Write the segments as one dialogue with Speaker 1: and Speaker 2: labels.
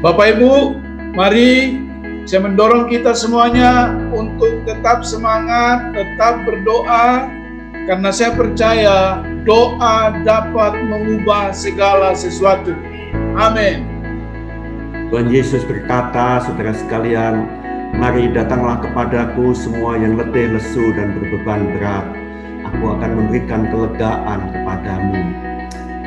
Speaker 1: Bapak Ibu, mari saya mendorong kita semuanya untuk tetap semangat, tetap berdoa, karena saya percaya doa dapat mengubah segala sesuatu. Amin.
Speaker 2: Tuhan Yesus berkata, saudara sekalian, mari datanglah kepadaku semua yang letih, lesu, dan berbeban berat. Aku akan memberikan kelegaan kepadamu.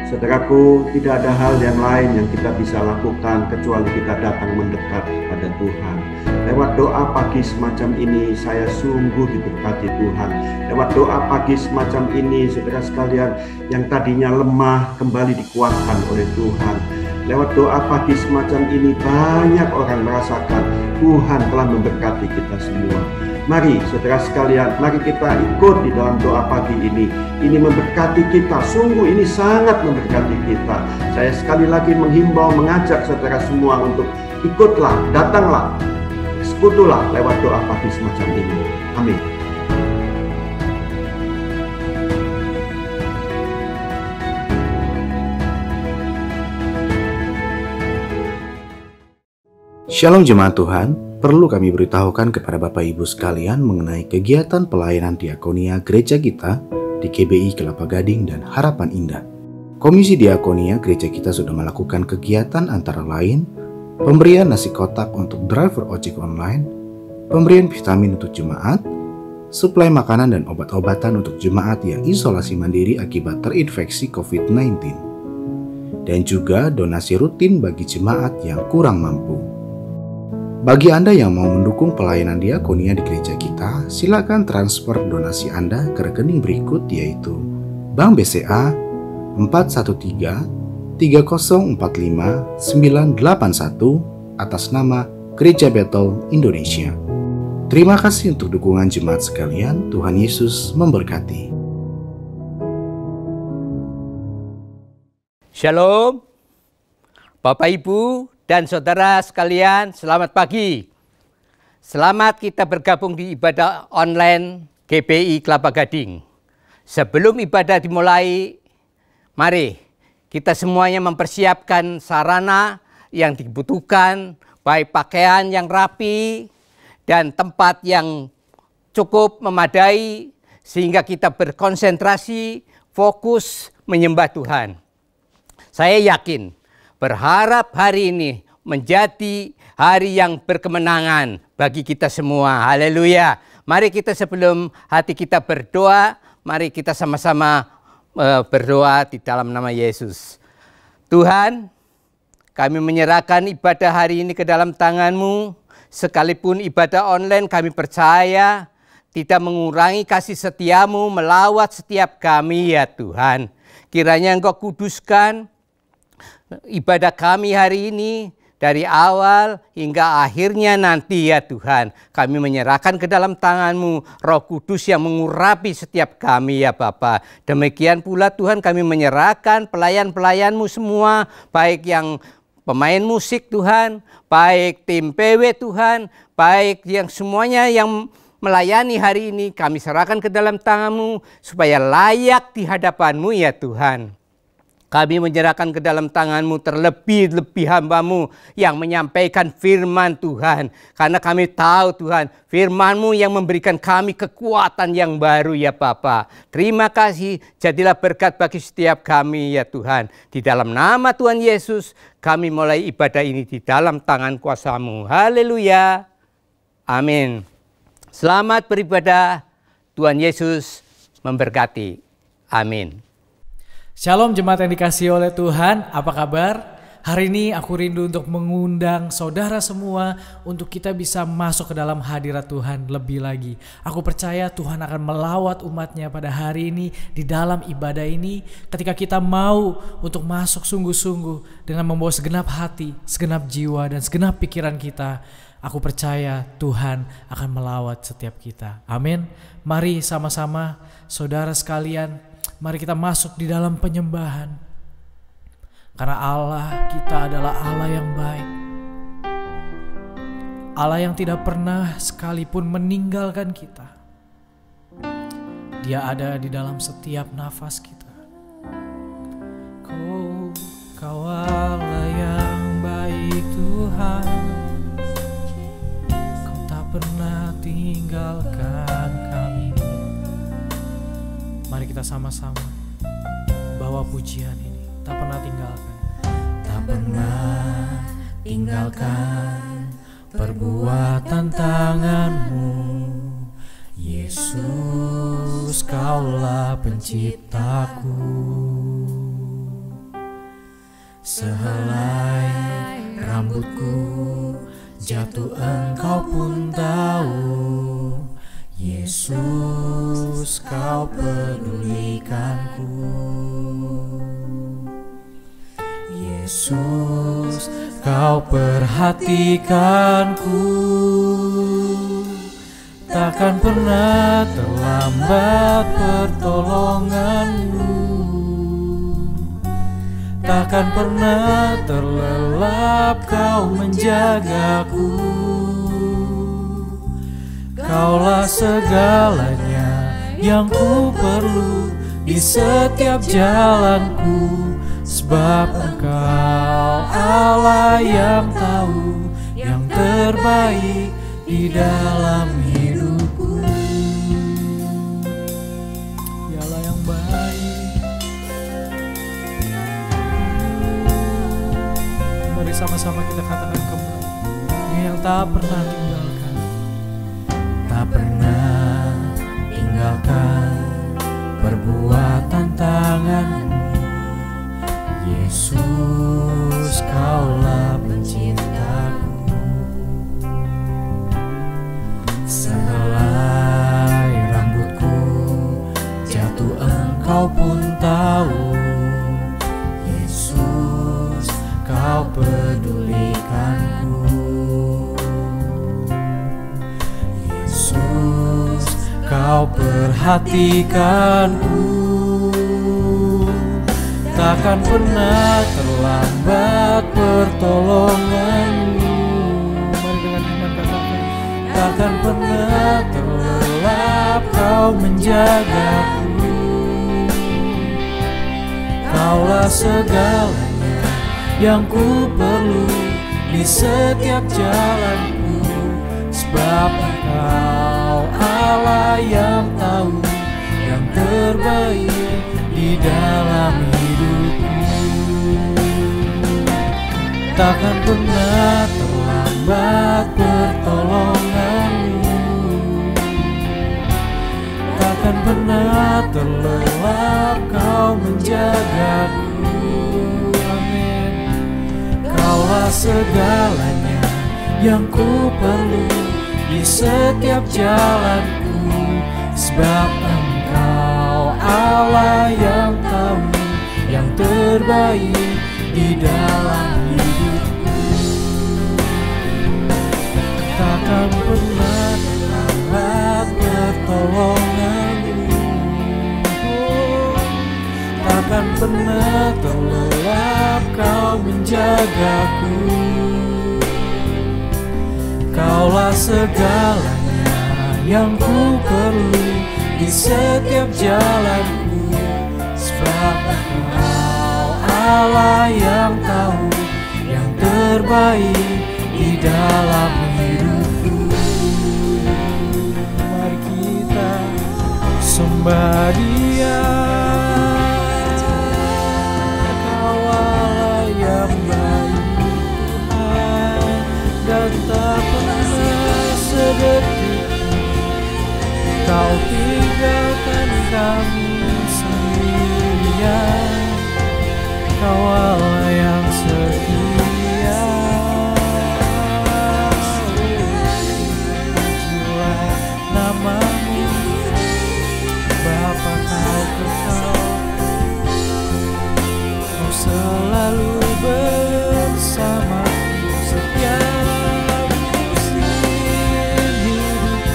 Speaker 2: Saudaraku, tidak ada hal yang lain yang kita bisa lakukan kecuali kita datang mendekat kepada Tuhan. Lewat doa pagi semacam ini, saya sungguh diberkati Tuhan. Lewat doa pagi semacam ini, saudara sekalian, yang tadinya lemah kembali dikuatkan oleh Tuhan. Lewat doa pagi semacam ini, banyak orang merasakan Tuhan telah memberkati kita semua. Mari saudara sekalian, mari kita ikut di dalam doa pagi ini. Ini memberkati kita, sungguh ini sangat memberkati kita. Saya sekali lagi menghimbau, mengajak saudara semua untuk ikutlah, datanglah, sekutulah lewat doa pagi semacam ini. Amin.
Speaker 3: Shalom jemaat Tuhan, perlu kami beritahukan kepada Bapak Ibu sekalian mengenai kegiatan pelayanan diakonia gereja kita di KBI Kelapa Gading dan Harapan Indah. Komisi Diakonia gereja kita sudah melakukan kegiatan antara lain pemberian nasi kotak untuk driver ojek online, pemberian vitamin untuk jemaat, suplai makanan dan obat-obatan untuk jemaat yang isolasi mandiri akibat terinfeksi COVID-19, dan juga donasi rutin bagi jemaat yang kurang mampu. Bagi Anda yang mau mendukung pelayanan diakonia di gereja kita, silakan transfer donasi Anda ke rekening berikut, yaitu Bank BCA 413-3045-981 atas nama Gereja Bethel Indonesia. Terima kasih untuk dukungan jemaat sekalian. Tuhan Yesus memberkati.
Speaker 4: Shalom, Bapak Ibu dan saudara sekalian, selamat pagi. Selamat kita bergabung di ibadah online GBI Kelapa Gading. Sebelum ibadah dimulai, mari kita semuanya mempersiapkan sarana yang dibutuhkan, baik pakaian yang rapi dan tempat yang cukup memadai, sehingga kita berkonsentrasi, fokus menyembah Tuhan. Saya yakin, berharap hari ini menjadi hari yang berkemenangan bagi kita semua. Haleluya. Mari kita sebelum hati kita berdoa, mari kita sama-sama berdoa di dalam nama Yesus. Tuhan, kami menyerahkan ibadah hari ini ke dalam tangan-Mu. Sekalipun ibadah online, kami percaya tidak mengurangi kasih setia-Mu melawat setiap kami ya Tuhan. Kiranya Engkau kuduskan ibadah kami hari ini dari awal hingga akhirnya nanti ya Tuhan. Kami menyerahkan ke dalam tangan-Mu Roh Kudus yang mengurapi setiap kami ya Bapa. Demikian pula Tuhan, kami menyerahkan pelayan-pelayan-Mu semua, baik yang pemain musik Tuhan, baik tim PW Tuhan, baik yang semuanya yang melayani hari ini, kami serahkan ke dalam tangan-Mu supaya layak di hadapan-Mu ya Tuhan. Kami menyerahkan ke dalam tangan-Mu terlebih-lebih hamba-Mu yang menyampaikan firman Tuhan. Karena kami tahu Tuhan, firman-Mu yang memberikan kami kekuatan yang baru ya Bapa. Terima kasih, jadilah berkat bagi setiap kami ya Tuhan. Di dalam nama Tuhan Yesus, kami mulai ibadah ini di dalam tangan kuasa-Mu. Haleluya. Amin. Selamat beribadah. Tuhan Yesus memberkati. Amin.
Speaker 5: Shalom jemaat yang dikasihi oleh Tuhan, apa kabar? Hari ini aku rindu untuk mengundang saudara semua untuk kita bisa masuk ke dalam hadirat Tuhan lebih lagi. Aku percaya Tuhan akan melawat umatnya pada hari ini di dalam ibadah ini, ketika kita mau untuk masuk sungguh-sungguh dengan membawa segenap hati, segenap jiwa dan segenap pikiran kita. Aku percaya Tuhan akan melawat setiap kita. Amin. Mari sama-sama saudara sekalian, mari kita masuk di dalam penyembahan. Karena Allah kita adalah Allah yang baik. Allah yang tidak pernah sekalipun meninggalkan kita. Dia ada di dalam setiap nafas kita. Kau Allah yang baik Tuhan. tinggalkan kami. Mari kita sama-sama bawa pujian ini. Tak pernah tinggalkan, tak pernah tinggalkan perbuatan tanganmu. Yesus, Kaulah penciptaku. Sehelai rambutku jatuh, Engkau pun tahu. Yesus, Kau pedulikanku. Yesus, Kau perhatikanku. Takkan pernah terlambat pertolonganmu. Takkan pernah terlelap Kau menjagaku. Kaulah segalanya yang ku perlu di setiap jalanku. Sebab Engkau Allah yang tahu yang terbaik di dalam hidupku. Dialah yang baik. Mari sama-sama kita katakan kembali, Dia yang tak pernah tinggalkan, tak pernah tinggalkan perbuatan tanganmu. Yesus, Kaulah penciptaku. Sehelai rambutku jatuh, Engkau pun tahu. Yesus, Kau pedulikanku. Yesus, Kau perhatikanku. Takkan pernah terlambat pertolonganmu. Mari dengan iman katakan, takkan pernah terlelap Kau menjagaku. Kaulah segalanya yang ku perlu di setiap jalanku. Sebab Engkau Allah yang tahu yang terbaik di dalam hidupku. Takkan pernah terlambat pertolonganmu. Takkan pernah terlelap Kau menjagaku. Amin. Kaulah segalanya yang ku perlu di setiap jalanku. Sebab Engkau Allah yang tahu yang terbaik di dalam hidupku. Takkan pernah terlambat pertolonganmu. Takkan pernah terlelap Kau menjagaku. Kaulah segalanya yang ku perlu di setiap jalanku. Sebab Engkau Allah yang tahu yang terbaik di dalam hidupku. Mari kita sembah Dia. Kau Allah yang baik Tuhan, dan tak pernah sedetik Kau tinggalkan kami sendirian. Kau Allah yang setia. Pujilah nama-Mu Bapa, Kau kekal. Kau selalu bersamaku setiap musim hidup.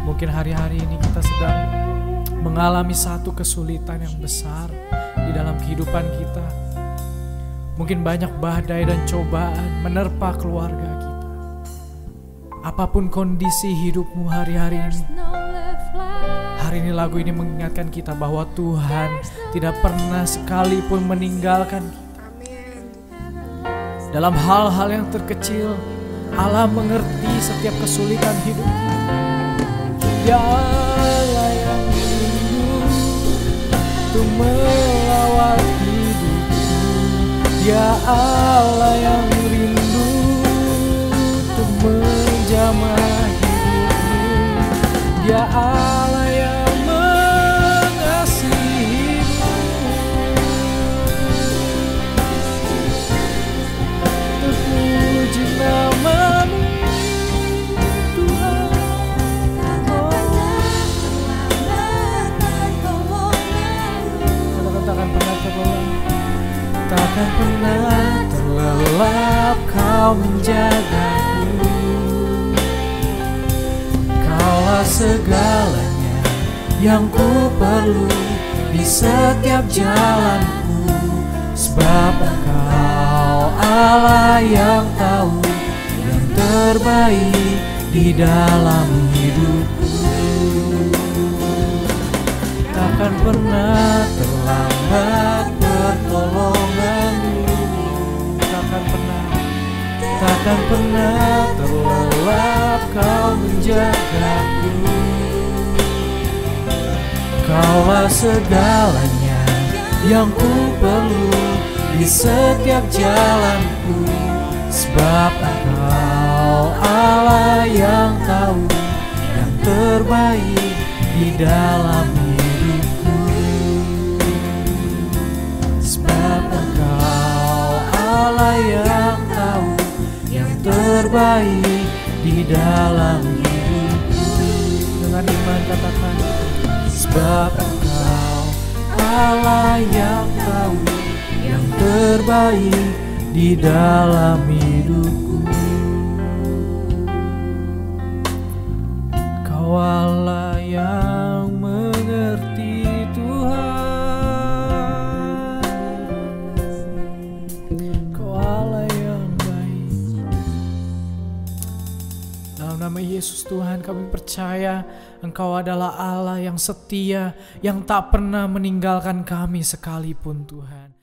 Speaker 5: Mungkin hari-hari ini kita sedang mengalami satu kesulitan yang besar di dalam kehidupan kita. Mungkin banyak badai dan cobaan menerpa keluarga kita. Apapun kondisi hidupmu hari-hari ini, Hari ini lagu ini mengingatkan kita bahwa Tuhan tidak pernah sekalipun meninggalkan kita. Dalam hal-hal yang terkecil, Allah mengerti setiap kesulitan hidup kita. Dia Allah yang rindu untuk melawat hidupku. Dia Allah yang rindu untuk menjamah hidupmu. Dia Allah yang mengasihimu. Terpuji nama-Mu Tuhan. Takkan pernah terlelap Kau menjagaku. Kaulah segalanya yang ku perlu di setiap jalanku. Sebab Engkau Allah yang tahu yang terbaik di dalam hidupku. Takkan pernah terlambat pertolongan-Mu. Takkan pernah terlelap Kau menjagaku. Kaulah segalanya yang ku perlu di setiap jalanku. Sebab Engkau Allah yang tahu yang terbaik di dalam hidupku. Sebab Engkau Allah yang tahu yang terbaik di dalam hidupku. Dengan iman katakan, sebab Engkau Allah yang tahu yang terbaik di dalam hidupku. Kau Allah yang mengerti Tuhan. Kau Allah yang baik. Dalam nama Yesus Tuhan kami percaya Engkau adalah Allah yang setia, yang tak pernah meninggalkan kami sekalipun Tuhan.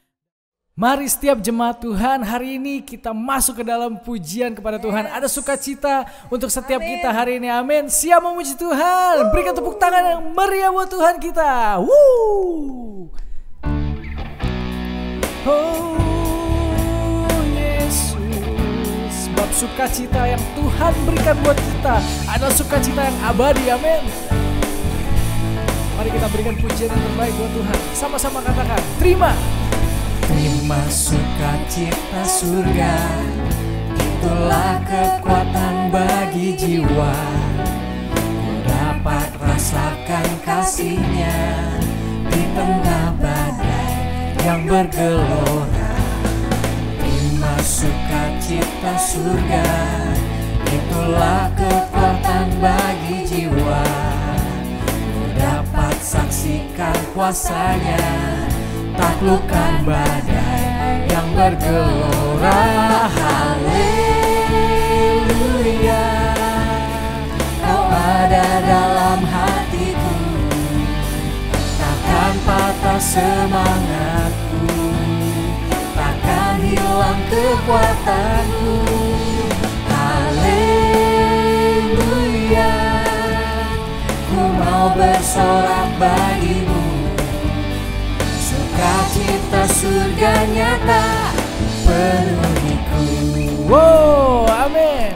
Speaker 5: Mari setiap jemaat Tuhan, hari ini kita masuk ke dalam pujian kepada Tuhan. Ada sukacita untuk setiap kita hari ini, amin. Siap memuji Tuhan, berikan tepuk tangan yang meriah buat Tuhan kita. Woo! Oh Yesus, sebab sukacita yang Tuhan berikan buat kita adalah sukacita yang abadi, amin. Mari kita berikan pujian yang terbaik buat Tuhan. Sama-sama katakan, terima. Terima sukacita surga, itulah kekuatan bagi jiwa. Ku dapat rasakan kasih-Nya di tengah badai yang bergelora. Terima sukacita surga, itulah kekuatan bagi jiwa. Ku dapat saksikan kuasa-Nya, taklukkan badai yang bergelora. Haleluya, Kau ada dalam hatiku, takkan patah semangatku, takkan hilang kekuatanku. Haleluya, ku mau bersorak bagimu, sukacita surga nyata penuhiku. Wow, amin.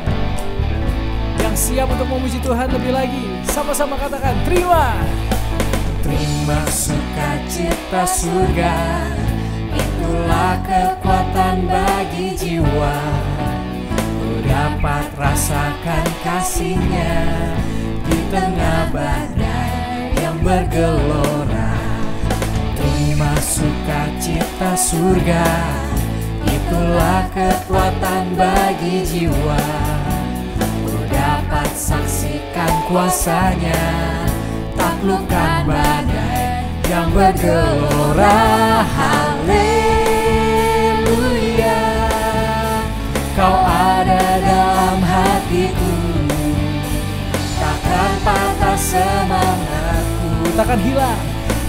Speaker 5: Yang siap untuk memuji Tuhan lebih lagi, sama-sama katakan, terima. Terima sukacita surga, itulah kekuatan bagi jiwa. Ku dapat rasakan kasih-Nya di tengah badai yang bergelora. Terima sukacita surga, itulah kekuatan bagi jiwa. Ku dapat saksikan kuasa-Nya, taklukkan badai yang bergelora. Haleluya, Kau ada dalam hatiku, takkan patah semangatku, takkan hilang,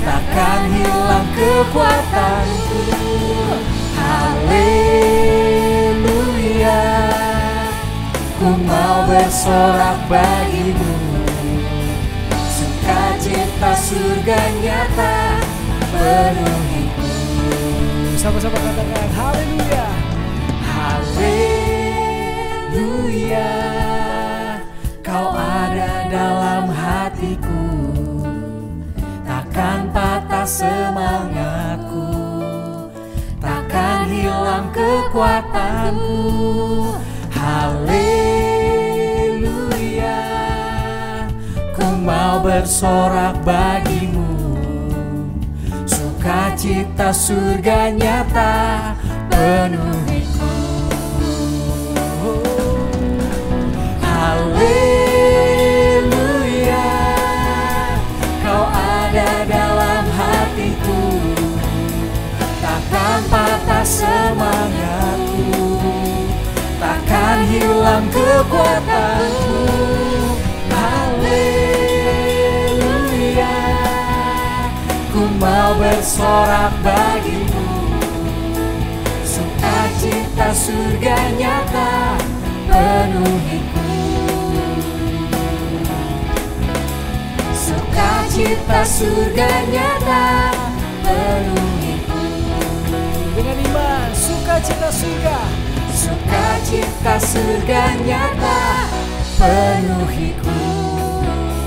Speaker 5: takkan hilang kekuatanku. Haleluya, ku mau bersorak bagimu, sukacita surga nyata penuhiku. Sama-sama katakan haleluya. Haleluya, kau ada dalam hatiku, takkan patah semangatku, takkan hilang kekuatanku. Haleluya, ku mau bersorak bagimu, sukacita surga nyata penuhiku. Haleluya, kau ada dalam hatiku, takkan patah semangatku, takkan hilang kekuatanku. Haleluya, ku mau bersorak bagimu, sukacita surga nyata penuhiku. Sukacita surga nyata penuhiku. Dengan iman, sukacita surga, sukacita surga nyata penuhiku.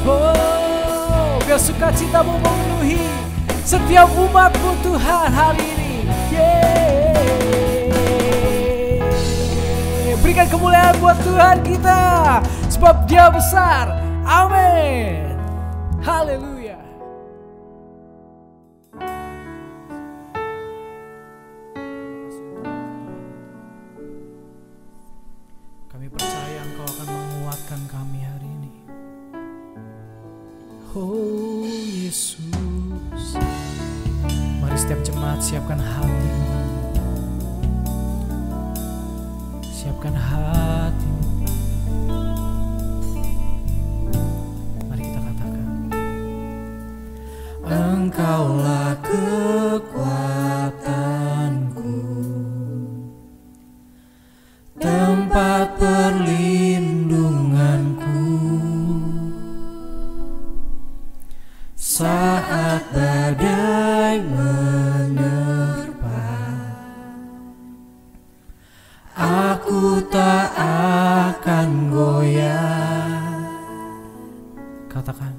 Speaker 5: Oh, biar sukacitamu memenuhi setiap umatmu Tuhan hari ini. Berikan kemuliaan buat Tuhan kita, sebab Dia besar. Amin. Haleluya. Kami percaya Engkau akan menguatkan kami hari ini. Oh Yesus, mari setiap jemaat siapkan hatimu, siapkan hatimu. Mari kita katakan, Engkaulah kekuatanku, tempat perlindunganku, saat badai menerpa, aku tak akan goyah. Katakan,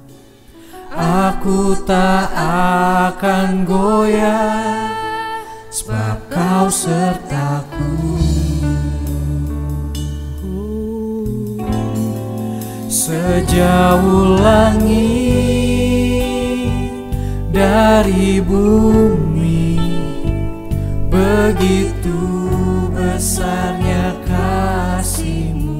Speaker 5: aku tak akan goyah, sebab Kau sertaku. Sejauh langit dari bumi, begitu besarnya kasih-Mu,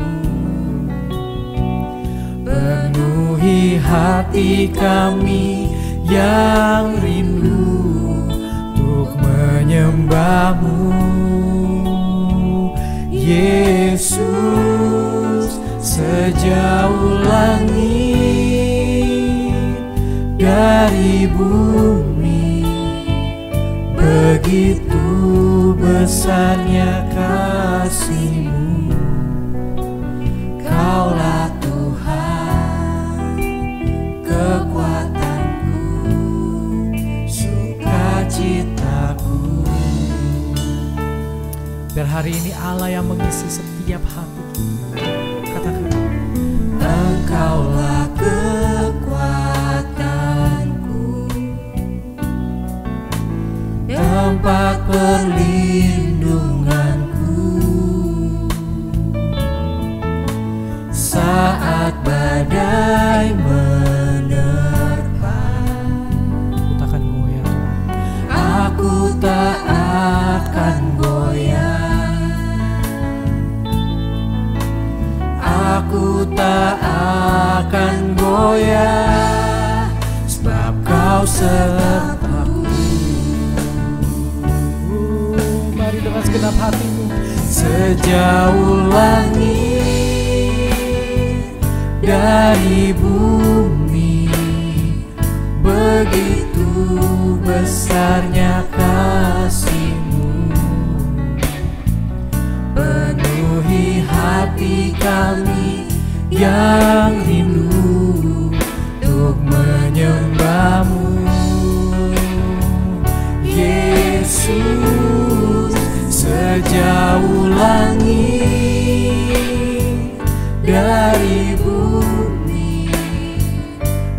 Speaker 5: penuhi hati kami yang rindu untuk menyembah-Mu. Yesus, sejauh langit dari bumi, begitu besarnya kasih-Mu. Kaulah Tuhan, kekuatanku, sukacitaku. Biar hari ini Allah yang mengisi setiap hati kita. Katakan, Engkaulah kekuatanku, tempat perlindunganku, saat badai menerpa. Aku takkan goyah, aku tak akan goyah, aku tak akan goyah, sebab Kau sertaku. Mari dengan segenap hatimu. Sejauh langit dari bumi, begitu besarnya kasih-Mu, penuhi hati kami yang rindu untuk menyembah-Mu. Yesus, sejauh langit dari bumi,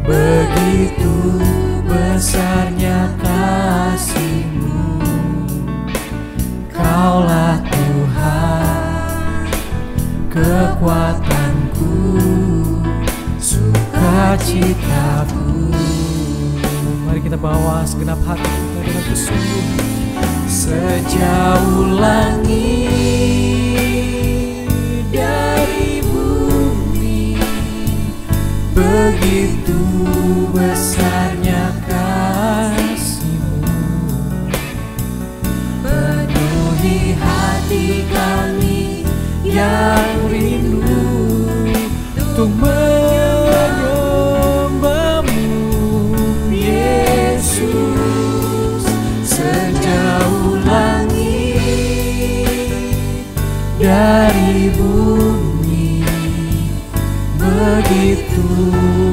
Speaker 5: begitu besarnya kasih-Mu. Kaulah Tuhan, kekuatanku, sukacitaku. Mari kita bawa segenap hati kita dengan kesungguhan. Sejauh langit dari bumi, begitu besarnya kasih-Mu, penuhi hati kami yang rindu untuk menyembah-Mu. Yesus, sejauh langit dari bumi, begitu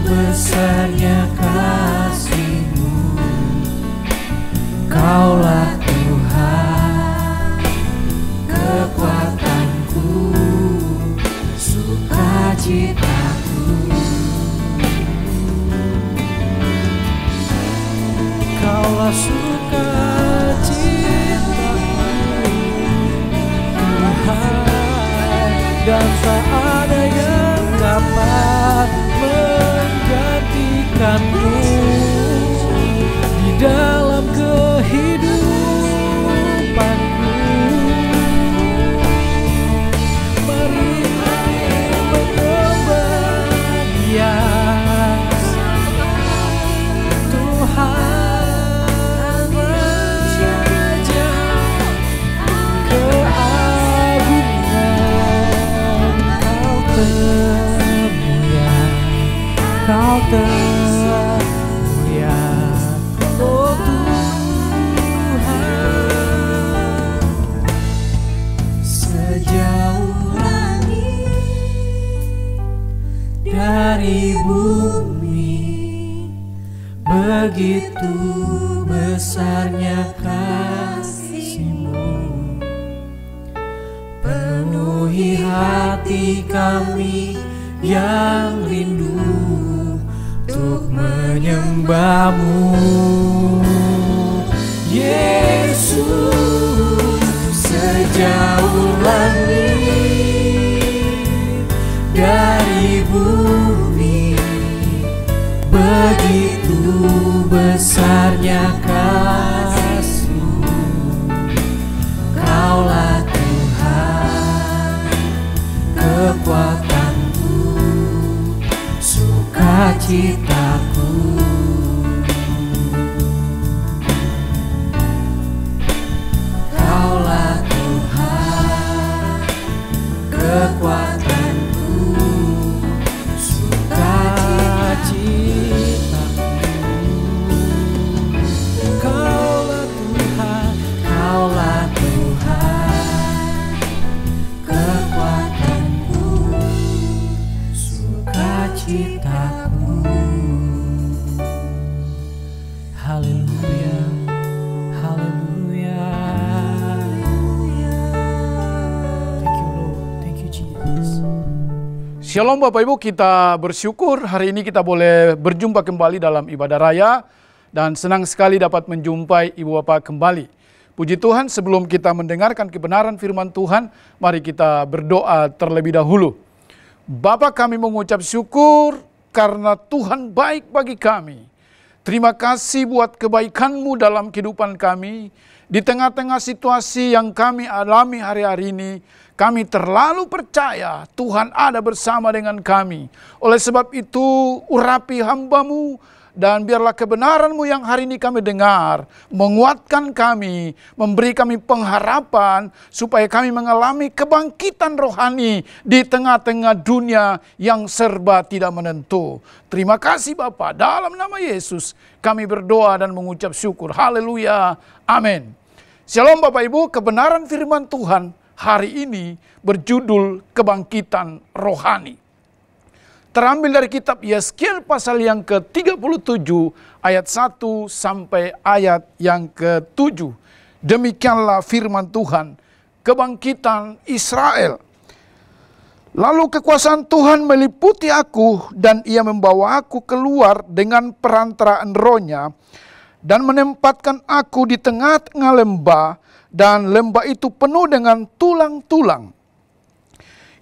Speaker 5: besarnya kasih-Mu. Kaulah Tuhan, kekuatanku, sukacitaku. Kaulah sukacitaku, Tuhan, dan tak ada yang dapat menggantikan-Mu di dalam kehidupanku. Mari menyembah Dia, Tuhan Raja, keagungan Kau termulia, Kau termulia, oh Tuhan. Sejauh langit dari bumi, begitu besarnya kasih-Mu, penuhi hati kami yang rindu untuk menyembah-Mu. Yesus, sejauh langit dari bumi, begitu besarnya kasih-Mu. Kaulah Tuhan, kekuatanku, sukacitaku. Kaulah Tuhan, kekuatanku, sukacitaku. Kaulah Tuhan, Kaulah Tuhan, kekuatanku, sukacitaku. Haleluya, haleluya. Thank you Lord, thank you Jesus.
Speaker 1: Shalom Bapak Ibu, kita bersyukur hari ini kita boleh berjumpa kembali dalam ibadah raya dan senang sekali dapat menjumpai Ibu Bapak kembali. Puji Tuhan, sebelum kita mendengarkan kebenaran firman Tuhan, mari kita berdoa terlebih dahulu. Bapa, kami mengucap syukur karena Tuhan baik bagi kami. Terima kasih buat kebaikan-Mu dalam kehidupan kami. Di tengah-tengah situasi yang kami alami hari-hari ini, kami terlalu percaya Tuhan ada bersama dengan kami. Oleh sebab itu, urapi hamba-Mu Dan biarlah kebenaran-Mu yang hari ini kami dengar menguatkan kami, memberi kami pengharapan supaya kami mengalami kebangkitan rohani di tengah-tengah dunia yang serba tidak menentu. Terima kasih Bapa, dalam nama Yesus kami berdoa dan mengucap syukur. Haleluya. Amin. Shalom Bapak Ibu, kebenaran firman Tuhan hari ini berjudul kebangkitan rohani. Terambil dari kitab Yeskiel pasal yang ke-37 ayat 1 sampai ayat yang ke-7. Demikianlah firman Tuhan, kebangkitan Israel. Lalu kekuasaan Tuhan meliputi aku dan ia membawa aku keluar dengan perantaraan rohnya dan menempatkan aku di tengah-tengah lembah, dan lembah itu penuh dengan tulang-tulang.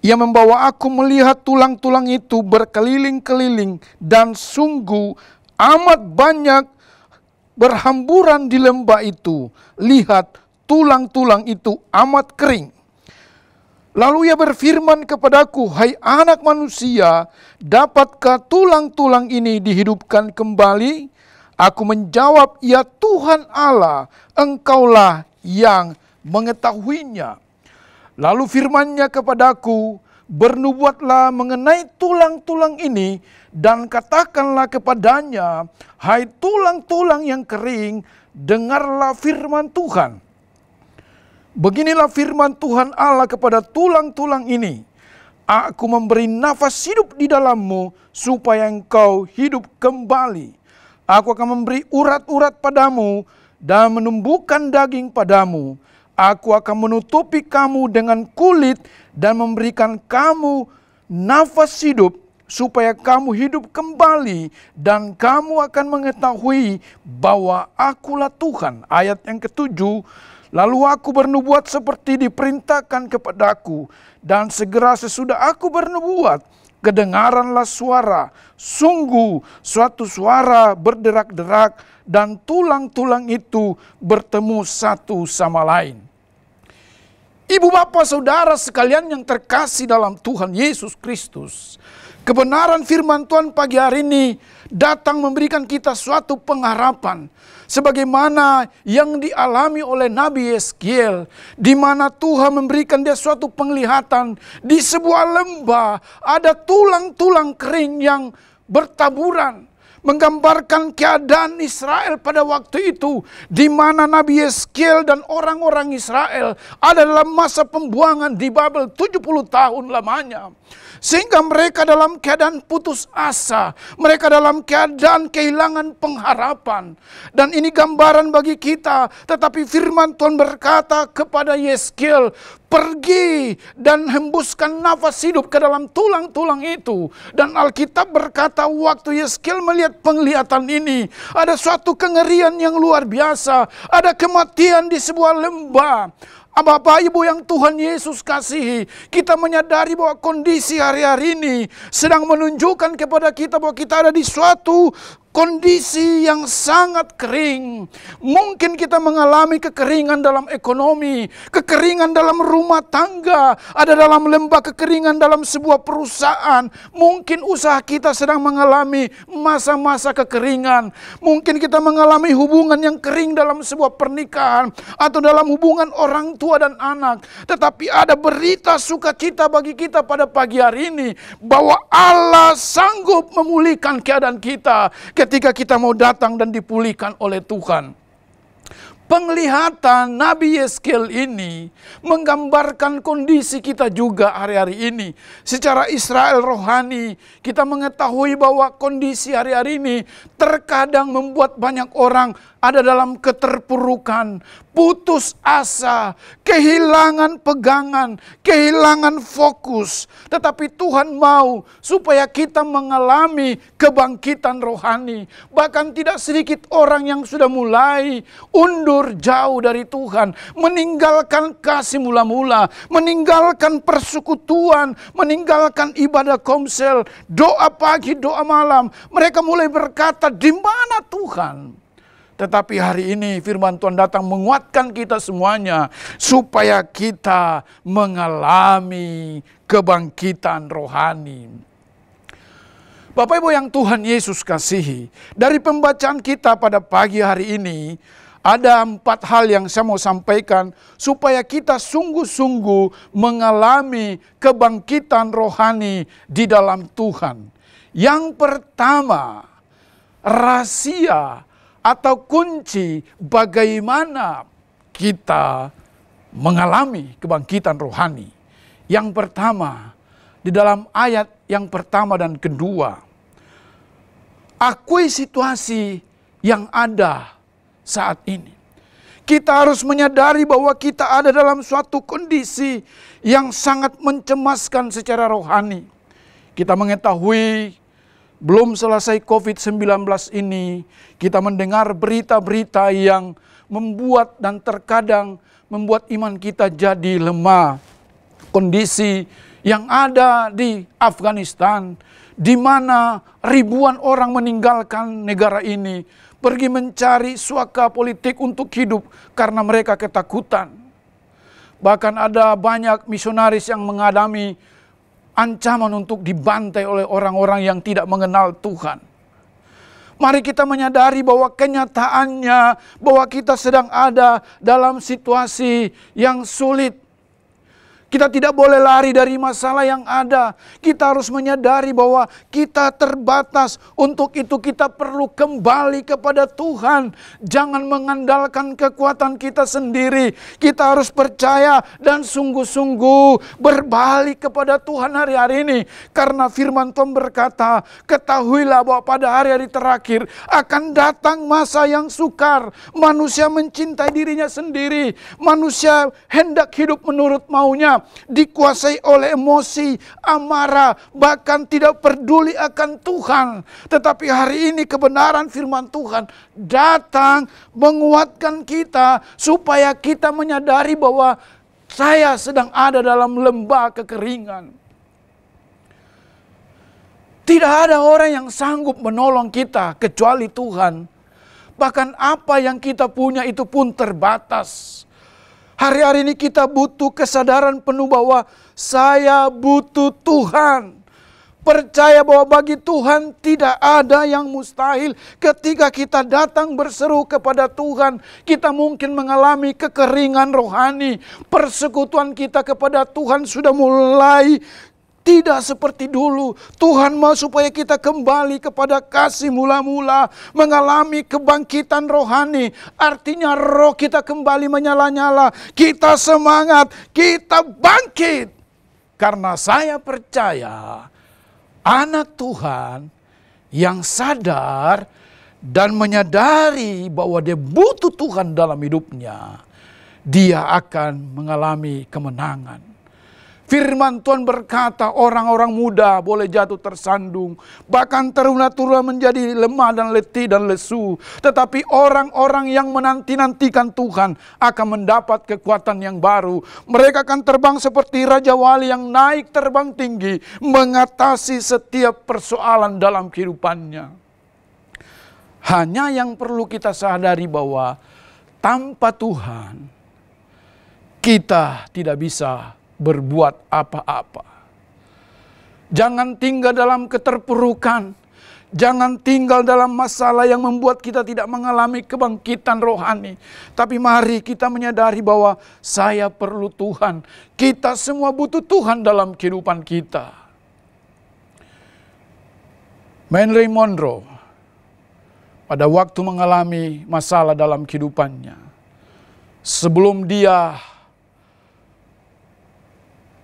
Speaker 1: Ia membawa aku melihat tulang-tulang itu berkeliling-keliling, dan sungguh amat banyak berhamburan di lembah itu. Lihat, tulang-tulang itu amat kering. Lalu ia berfirman kepadaku, hai anak manusia, dapatkah tulang-tulang ini dihidupkan kembali? Aku menjawab, ya Tuhan Allah, Engkaulah yang mengetahuinya. Lalu firman-Nya kepadaku, bernubuatlah mengenai tulang-tulang ini, dan katakanlah kepadanya, hai tulang-tulang yang kering, dengarlah firman Tuhan. Beginilah firman Tuhan Allah kepada tulang-tulang ini, aku memberi nafas hidup di dalammu, supaya engkau hidup kembali. Aku akan memberi urat-urat padamu, dan menumbuhkan daging padamu. Aku akan menutupi kamu dengan kulit dan memberikan kamu nafas hidup supaya kamu hidup kembali dan kamu akan mengetahui bahwa akulah Tuhan. Ayat yang ke-7, lalu aku bernubuat seperti diperintahkan kepadaku, dan segera sesudah aku bernubuat, kedengaranlah suara, sungguh suatu suara berderak-derak, dan tulang-tulang itu bertemu satu sama lain. Ibu bapak saudara sekalian yang terkasih dalam Tuhan Yesus Kristus, kebenaran firman Tuhan pagi hari ini datang memberikan kita suatu pengharapan. Sebagaimana yang dialami oleh Nabi Yeskiel, di mana Tuhan memberikan dia suatu penglihatan. Di sebuah lembah ada tulang-tulang kering yang bertaburan, menggambarkan keadaan Israel pada waktu itu, di mana Nabi Yeskiel dan orang-orang Israel ada dalam masa pembuangan di Babel 70 tahun lamanya. Sehingga mereka dalam keadaan putus asa, mereka dalam keadaan kehilangan pengharapan. Dan ini gambaran bagi kita, tetapi firman Tuhan berkata kepada Yeskiel, pergi dan hembuskan nafas hidup ke dalam tulang-tulang itu. Dan Alkitab berkata waktu Yeskiel melihat penglihatan ini, ada suatu kengerian yang luar biasa, ada kematian di sebuah lembah. Bapak Ibu yang Tuhan Yesus kasihi, kita menyadari bahwa kondisi hari-hari ini sedang menunjukkan kepada kita bahwa kita ada di suatu kondisi yang sangat kering. Mungkin kita mengalami kekeringan dalam ekonomi, kekeringan dalam rumah tangga, ada dalam lembah kekeringan dalam sebuah perusahaan. Mungkin usaha kita sedang mengalami masa-masa kekeringan. Mungkin kita mengalami hubungan yang kering dalam sebuah pernikahan atau dalam hubungan orang tua dan anak. Tetapi ada berita sukacita bagi kita pada pagi hari ini bahwa Allah sanggup memulihkan keadaan kita ketika kita mau datang dan dipulihkan oleh Tuhan. Penglihatan Nabi Yeskiel ini menggambarkan kondisi kita juga hari-hari ini. Secara Israel rohani, kita mengetahui bahwa kondisi hari-hari ini terkadang membuat banyak orang ada dalam keterpurukan, putus asa, kehilangan pegangan, kehilangan fokus. Tetapi Tuhan mau supaya kita mengalami kebangkitan rohani. Bahkan tidak sedikit orang yang sudah mulai undur jauh dari Tuhan, meninggalkan kasih mula-mula, meninggalkan persekutuan, meninggalkan ibadah komsel, doa pagi, doa malam. Mereka mulai berkata, di mana Tuhan? Tetapi hari ini firman Tuhan datang menguatkan kita semuanya supaya kita mengalami kebangkitan rohani. Bapak Ibu yang Tuhan Yesus kasihi, dari pembacaan kita pada pagi hari ini, ada 4 hal yang saya mau sampaikan supaya kita sungguh-sungguh mengalami kebangkitan rohani di dalam Tuhan. Yang pertama, rahasia atau kunci bagaimana kita mengalami kebangkitan rohani. Yang pertama, di dalam ayat yang pertama dan kedua, akui situasi yang ada saat ini. Kita harus menyadari bahwa kita ada dalam suatu kondisi yang sangat mencemaskan secara rohani. Kita mengetahui belum selesai COVID-19 ini, kita mendengar berita-berita yang membuat dan terkadang membuat iman kita jadi lemah. Kondisi yang ada di Afghanistan, di mana ribuan orang meninggalkan negara ini, pergi mencari suaka politik untuk hidup karena mereka ketakutan. Bahkan ada banyak misionaris yang mengalami ancaman untuk dibantai oleh orang-orang yang tidak mengenal Tuhan. Mari kita menyadari bahwa kenyataannya bahwa kita sedang ada dalam situasi yang sulit. Kita tidak boleh lari dari masalah yang ada. Kita harus menyadari bahwa kita terbatas. Untuk itu kita perlu kembali kepada Tuhan. Jangan mengandalkan kekuatan kita sendiri. Kita harus percaya dan sungguh-sungguh berbalik kepada Tuhan hari-hari ini. Karena firman Tuhan berkata, ketahuilah bahwa pada hari-hari terakhir akan datang masa yang sukar. Manusia mencintai dirinya sendiri. Manusia hendak hidup menurut maunya. Dikuasai oleh emosi, amarah, bahkan tidak peduli akan Tuhan. Tetapi hari ini kebenaran firman Tuhan datang menguatkan kita supaya kita menyadari bahwa saya sedang ada dalam lembah kekeringan. Tidak ada orang yang sanggup menolong kita kecuali Tuhan. Bahkan apa yang kita punya itu pun terbatas. Hari-hari ini kita butuh kesadaran penuh bahwa saya butuh Tuhan. Percaya bahwa bagi Tuhan tidak ada yang mustahil. Ketika kita datang berseru kepada Tuhan, kita mungkin mengalami kekeringan rohani. Persekutuan kita kepada Tuhan sudah mulai tidak seperti dulu. Tuhan mau supaya kita kembali kepada kasih mula-mula. Mengalami kebangkitan rohani. Artinya roh kita kembali menyala-nyala. Kita semangat. Kita bangkit. Karena saya percaya anak Tuhan yang sadar dan menyadari bahwa dia butuh Tuhan dalam hidupnya, dia akan mengalami kemenangan. Firman Tuhan berkata orang-orang muda boleh jatuh tersandung. Bahkan teruna-teruna menjadi lemah dan letih dan lesu. Tetapi orang-orang yang menanti-nantikan Tuhan akan mendapat kekuatan yang baru. Mereka akan terbang seperti Raja Wali yang naik terbang tinggi. Mengatasi setiap persoalan dalam kehidupannya. Hanya yang perlu kita sadari bahwa tanpa Tuhan kita tidak bisa berbuat apa-apa. Jangan tinggal dalam keterpurukan. Jangan tinggal dalam masalah yang membuat kita tidak mengalami kebangkitan rohani. Tapi mari kita menyadari bahwa saya perlu Tuhan. Kita semua butuh Tuhan dalam kehidupan kita. Marilyn Monroe pada waktu mengalami masalah dalam kehidupannya, sebelum dia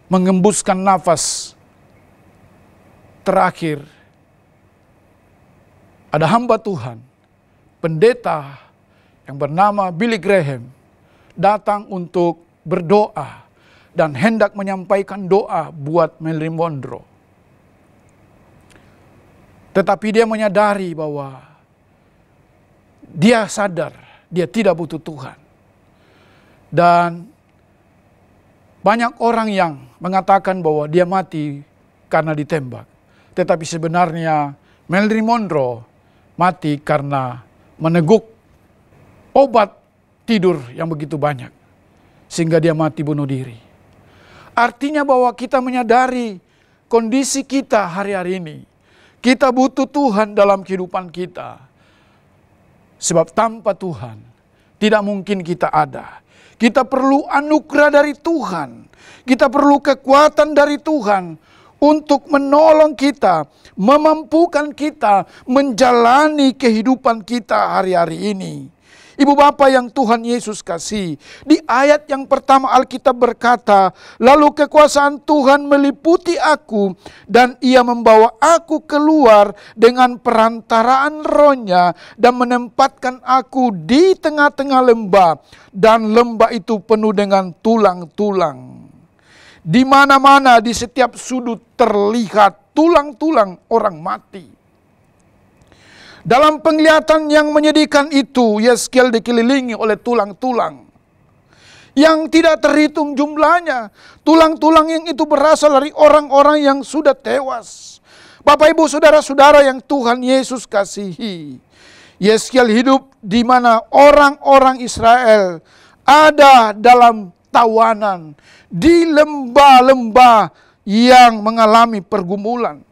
Speaker 1: mengembuskan nafas terakhir, ada hamba Tuhan, pendeta yang bernama Billy Graham, datang untuk berdoa dan hendak menyampaikan doa buat Marilyn Monroe. Tetapi dia menyadari bahwa dia sadar dia tidak butuh Tuhan. Dan banyak orang yang mengatakan bahwa dia mati karena ditembak. Tetapi sebenarnya Marilyn Monroe mati karena meneguk obat tidur yang begitu banyak. Sehingga dia mati bunuh diri. Artinya bahwa kita menyadari kondisi kita hari-hari ini. Kita butuh Tuhan dalam kehidupan kita. Sebab tanpa Tuhan tidak mungkin kita ada. Kita perlu anugerah dari Tuhan. Kita perlu kekuatan dari Tuhan untuk menolong kita, memampukan kita menjalani kehidupan kita hari-hari ini. Ibu Bapa yang Tuhan Yesus kasih, di ayat yang pertama Alkitab berkata, lalu kekuasaan Tuhan meliputi aku dan ia membawa aku keluar dengan perantaraan Roh-Nya dan menempatkan aku di tengah-tengah lembah, dan lembah itu penuh dengan tulang-tulang. Di mana-mana di setiap sudut terlihat tulang-tulang orang mati. Dalam penglihatan yang menyedihkan itu, Yeskiel dikelilingi oleh tulang-tulang yang tidak terhitung jumlahnya. Tulang-tulang yang itu berasal dari orang-orang yang sudah tewas. Bapak, Ibu, Saudara-saudara yang Tuhan Yesus kasihi, Yeskiel hidup di mana orang-orang Israel ada dalam tawanan di lembah-lembah yang mengalami pergumulan.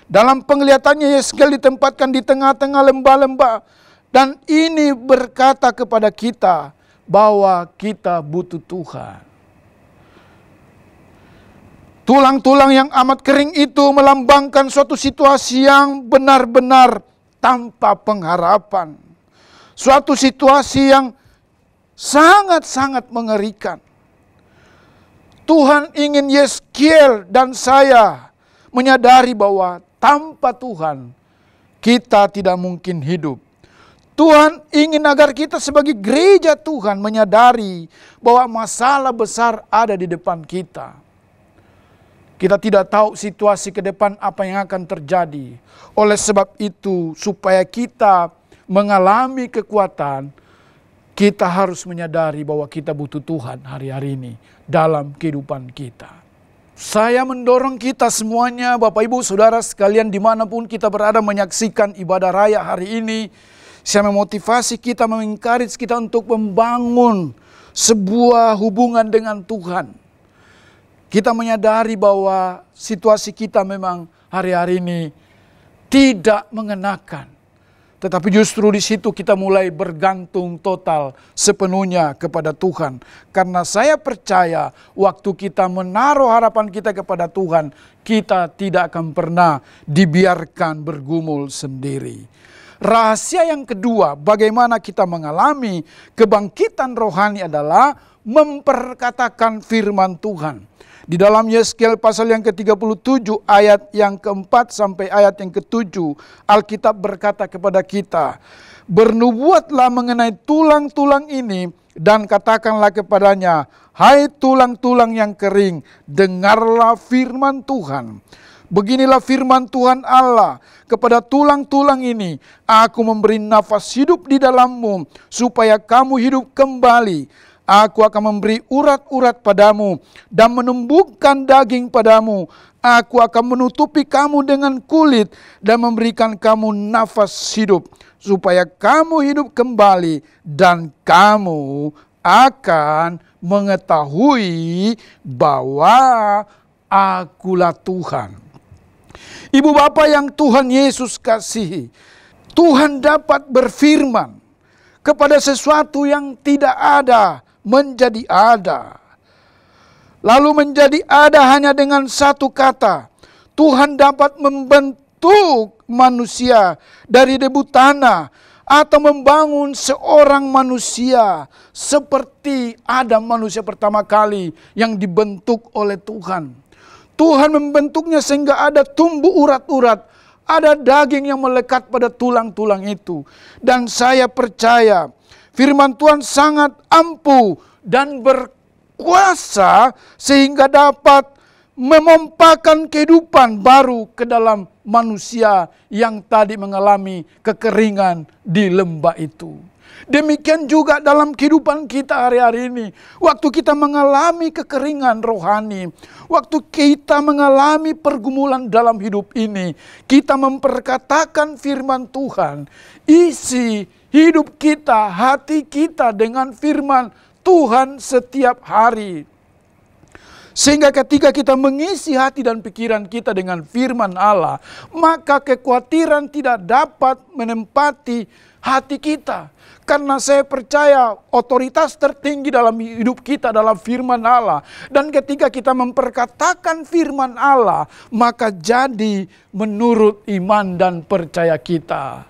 Speaker 1: Dalam penglihatannya Yeskiel ditempatkan di tengah-tengah lembah-lembah, dan ini berkata kepada kita bahwa kita butuh Tuhan. Tulang-tulang yang amat kering itu melambangkan suatu situasi yang benar-benar tanpa pengharapan. Suatu situasi yang sangat-sangat mengerikan. Tuhan ingin Yeskiel dan saya menyadari bahwa tanpa Tuhan kita tidak mungkin hidup. Tuhan ingin agar kita sebagai gereja Tuhan menyadari bahwa masalah besar ada di depan kita. Kita tidak tahu situasi ke depan apa yang akan terjadi. Oleh sebab itu, supaya kita mengalami kekuatan, kita harus menyadari bahwa kita butuh Tuhan hari-hari ini dalam kehidupan kita. Saya mendorong kita semuanya, Bapak Ibu Saudara sekalian dimanapun kita berada menyaksikan ibadah raya hari ini. Saya memotivasi kita, mengencourage kita untuk membangun sebuah hubungan dengan Tuhan. Kita menyadari bahwa situasi kita memang hari-hari ini tidak mengenakan. Tetapi justru di situ kita mulai bergantung total sepenuhnya kepada Tuhan. Karena saya percaya waktu kita menaruh harapan kita kepada Tuhan, kita tidak akan pernah dibiarkan bergumul sendiri. Rahasia yang kedua, bagaimana kita mengalami kebangkitan rohani adalah memperkatakan firman Tuhan. Di dalam Yeskiel pasal yang ke-37 ayat yang ke-4 sampai ayat yang ke-7, Alkitab berkata kepada kita, bernubuatlah mengenai tulang-tulang ini dan katakanlah kepadanya, hai tulang-tulang yang kering, dengarlah firman Tuhan. Beginilah firman Tuhan Allah, kepada tulang-tulang ini, aku memberi nafas hidup di dalammu, supaya kamu hidup kembali. Aku akan memberi urat-urat padamu dan menumbuhkan daging padamu. Aku akan menutupi kamu dengan kulit dan memberikan kamu nafas hidup, supaya kamu hidup kembali dan kamu akan mengetahui bahwa akulah Tuhan. Ibu Bapa yang Tuhan Yesus kasihi, Tuhan dapat berfirman kepada sesuatu yang tidak ada menjadi ada. Lalu menjadi ada hanya dengan satu kata. Tuhan dapat membentuk manusia dari debu tanah atau membangun seorang manusia seperti Adam, manusia pertama kali yang dibentuk oleh Tuhan. Tuhan membentuknya sehingga ada tumbuh urat-urat, ada daging yang melekat pada tulang-tulang itu. Dan saya percaya firman Tuhan sangat ampuh dan berkuasa sehingga dapat memompakan kehidupan baru ke dalam manusia yang tadi mengalami kekeringan di lembah itu. Demikian juga dalam kehidupan kita hari-hari ini. Waktu kita mengalami kekeringan rohani, waktu kita mengalami pergumulan dalam hidup ini, kita memperkatakan firman Tuhan, isi hidup kita, hati kita dengan firman Tuhan setiap hari. Sehingga ketika kita mengisi hati dan pikiran kita dengan firman Allah, maka kekhawatiran tidak dapat menempati hati kita. Karena saya percaya otoritas tertinggi dalam hidup kita adalah firman Allah. Dan ketika kita memperkatakan firman Allah, maka jadi menurut iman dan percaya kita.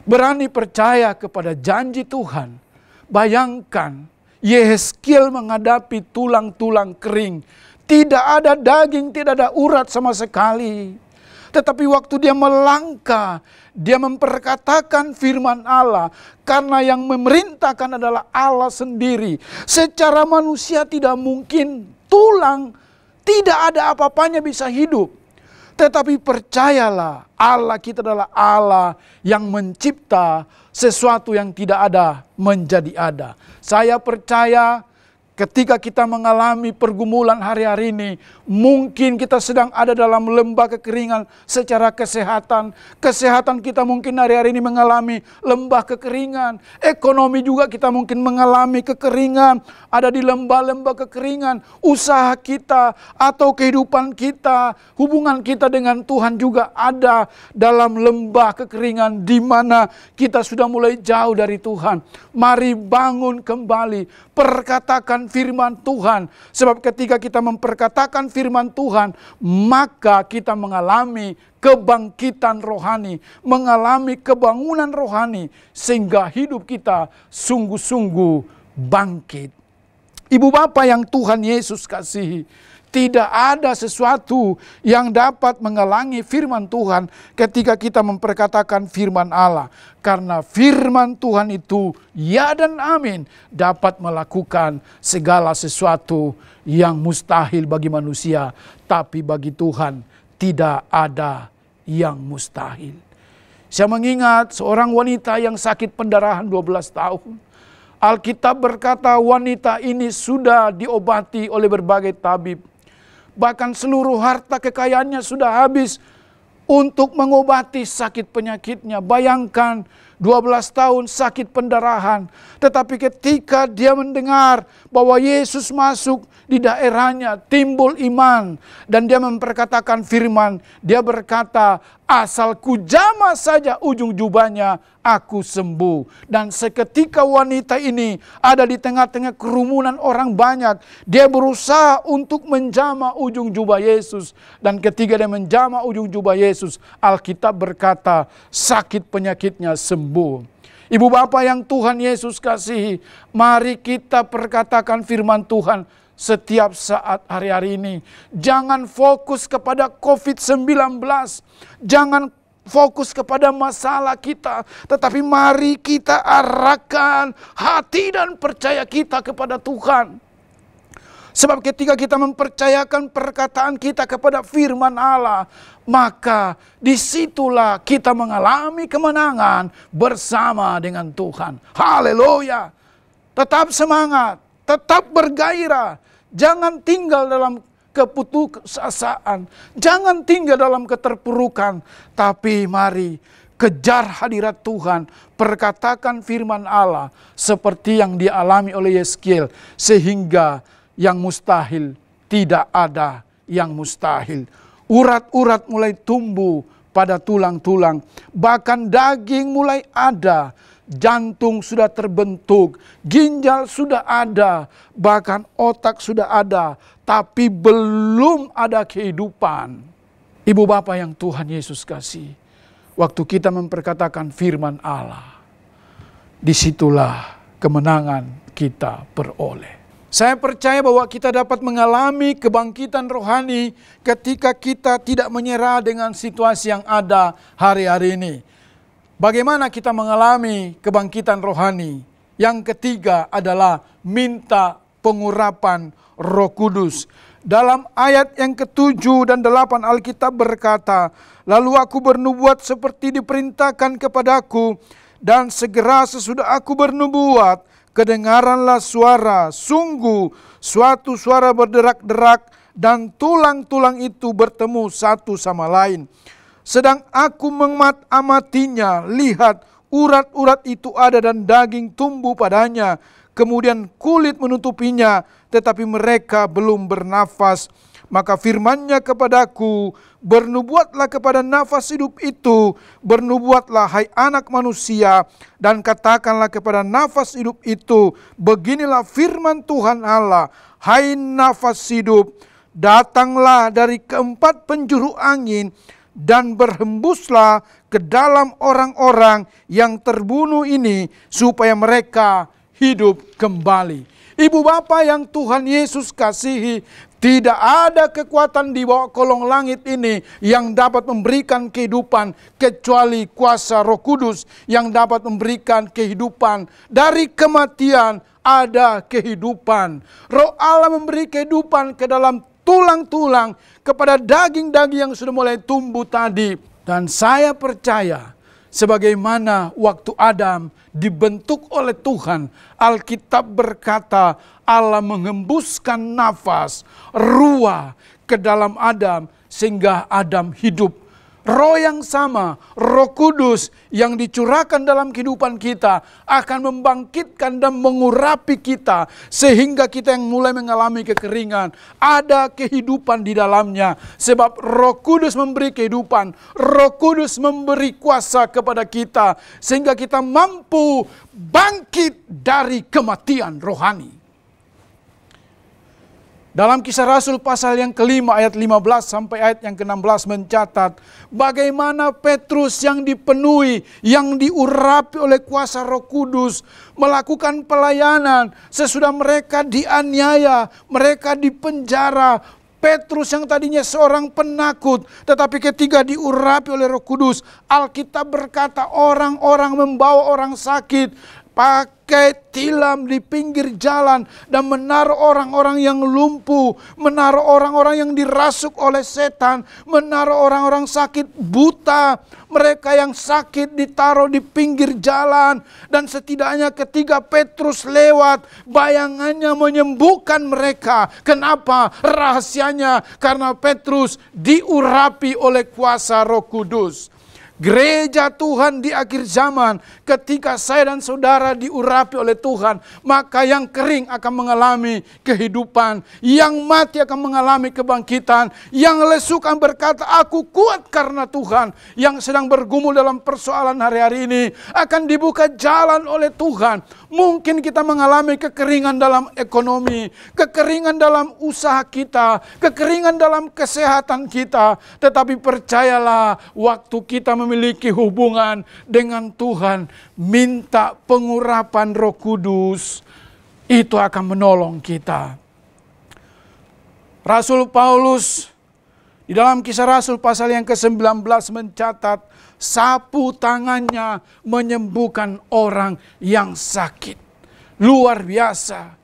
Speaker 1: Berani percaya kepada janji Tuhan. Bayangkan, Yehezkiel menghadapi tulang-tulang kering. Tidak ada daging, tidak ada urat sama sekali. Tetapi waktu dia melangkah, dia memperkatakan firman Allah. Karena yang memerintahkan adalah Allah sendiri. Secara manusia tidak mungkin tulang, tidak ada apa-apanya bisa hidup. Tetapi percayalah, Allah kita adalah Allah yang mencipta sesuatu yang tidak ada menjadi ada. Saya percaya ketika kita mengalami pergumulan hari-hari ini, mungkin kita sedang ada dalam lembah kekeringan secara kesehatan. Kesehatan kita mungkin hari-hari ini mengalami lembah kekeringan. Ekonomi juga kita mungkin mengalami kekeringan. Ada di lembah-lembah kekeringan. Usaha kita atau kehidupan kita, hubungan kita dengan Tuhan juga ada dalam lembah kekeringan di mana kita sudah mulai jauh dari Tuhan. Mari bangun kembali. Perkatakan firman Tuhan. Sebab ketika kita memperkatakan firman Tuhan, maka kita mengalami kebangkitan rohani, mengalami kebangunan rohani, sehingga hidup kita sungguh-sungguh bangkit. Ibu bapak yang Tuhan Yesus kasihi, tidak ada sesuatu yang dapat menghalangi firman Tuhan ketika kita memperkatakan firman Allah. Karena firman Tuhan itu ya dan amin, dapat melakukan segala sesuatu yang mustahil bagi manusia. Tapi bagi Tuhan tidak ada yang mustahil. Saya mengingat seorang wanita yang sakit pendarahan 12 tahun. Alkitab berkata wanita ini sudah diobati oleh berbagai tabib. Bahkan seluruh harta kekayaannya sudah habis untuk mengobati sakit penyakitnya. Bayangkan 12 tahun sakit pendarahan. Tetapi ketika dia mendengar bahwa Yesus masuk di daerahnya, timbul iman. Dan dia memperkatakan firman. Dia berkata, asal ku jamah saja ujung jubahnya, aku sembuh. Dan seketika wanita ini ada di tengah-tengah kerumunan orang banyak. Dia berusaha untuk menjamah ujung jubah Yesus. Dan ketika dia menjamah ujung jubah Yesus, Alkitab berkata sakit penyakitnya sembuh. Ibu bapak yang Tuhan Yesus kasihi, mari kita perkatakan firman Tuhan setiap saat hari-hari ini. Jangan fokus kepada COVID-19. Jangan fokus kepada masalah kita. Tetapi mari kita arahkan hati dan percaya kita kepada Tuhan. Sebab ketika kita mempercayakan perkataan kita kepada firman Allah, maka disitulah kita mengalami kemenangan bersama dengan Tuhan. Haleluya. Tetap semangat, tetap bergairah. Jangan tinggal dalam keputusasaan. Jangan tinggal dalam keterpurukan. Tapi mari kejar hadirat Tuhan. Perkatakan firman Allah seperti yang dialami oleh Yehezkiel. Sehingga yang mustahil tidak ada yang mustahil. Urat-urat mulai tumbuh pada tulang-tulang. Bahkan daging mulai ada. Jantung sudah terbentuk. Ginjal sudah ada. Bahkan otak sudah ada. Tapi belum ada kehidupan. Ibu bapak yang Tuhan Yesus kasih. Waktu kita memperkatakan firman Allah. Disitulah kemenangan kita peroleh. Saya percaya bahwa kita dapat mengalami kebangkitan rohani ketika kita tidak menyerah dengan situasi yang ada hari-hari ini. Bagaimana kita mengalami kebangkitan rohani? Yang ketiga adalah minta pengurapan Roh Kudus. Dalam ayat yang ke-7 dan 8 Alkitab berkata, lalu aku bernubuat seperti diperintahkan kepadaku, dan segera sesudah aku bernubuat, kedengaranlah suara, sungguh suatu suara berderak-derak, dan tulang-tulang itu bertemu satu sama lain. Sedang aku mengamatinya, lihat urat-urat itu ada dan daging tumbuh padanya. kemudian kulit menutupinya, tetapi mereka belum bernafas. Maka firman-Nya kepadaku, bernubuatlah kepada nafas hidup itu, bernubuatlah hai anak manusia, dan katakanlah kepada nafas hidup itu, beginilah firman Tuhan Allah, hai nafas hidup, datanglah dari keempat penjuru angin, dan berhembuslah ke dalam orang-orang yang terbunuh ini, supaya mereka hidup kembali. Ibu bapak yang Tuhan Yesus kasihi, tidak ada kekuatan di bawah kolong langit ini yang dapat memberikan kehidupan kecuali kuasa Roh Kudus yang dapat memberikan kehidupan. Dari kematian ada kehidupan. Roh Allah memberi kehidupan ke dalam tulang-tulang, kepada daging-daging yang sudah mulai tumbuh tadi. Dan saya percaya, sebagaimana waktu Adam dibentuk oleh Tuhan, Alkitab berkata Allah menghembuskan nafas, ruah ke dalam Adam sehingga Adam hidup. Roh yang sama, Roh Kudus yang dicurahkan dalam kehidupan kita akan membangkitkan dan mengurapi kita sehingga kita yang mulai mengalami kekeringan ada kehidupan di dalamnya. Sebab Roh Kudus memberi kehidupan, Roh Kudus memberi kuasa kepada kita sehingga kita mampu bangkit dari kematian rohani. Dalam Kisah Rasul pasal yang kelima ayat 15 sampai ayat yang ke-16 mencatat bagaimana Petrus yang dipenuhi, yang diurapi oleh kuasa Roh Kudus melakukan pelayanan sesudah mereka dianiaya, mereka dipenjara. Petrus yang tadinya seorang penakut, tetapi ketika diurapi oleh Roh Kudus, Alkitab berkata orang-orang membawa orang sakit pakai tilam di pinggir jalan dan menaruh orang-orang yang lumpuh, menaruh orang-orang yang dirasuk oleh setan, menaruh orang-orang sakit buta. Mereka yang sakit ditaruh di pinggir jalan, dan setidaknya ketika Petrus lewat, bayangannya menyembuhkan mereka. Kenapa? Rahasianya karena Petrus diurapi oleh kuasa Roh Kudus. Gereja Tuhan di akhir zaman, ketika saya dan saudara diurapi oleh Tuhan, maka yang kering akan mengalami kehidupan, yang mati akan mengalami kebangkitan, yang lesu akan berkata, aku kuat karena Tuhan. Yang sedang bergumul dalam persoalan hari-hari ini akan dibuka jalan oleh Tuhan. Mungkin kita mengalami kekeringan dalam ekonomi, kekeringan dalam usaha kita, kekeringan dalam kesehatan kita, tetapi percayalah, waktu kita memiliki hubungan dengan Tuhan, minta pengurapan Roh Kudus, itu akan menolong kita. Rasul Paulus di dalam Kisah Rasul pasal yang ke-19 mencatat, sapu tangannya menyembuhkan orang yang sakit. Luar biasa.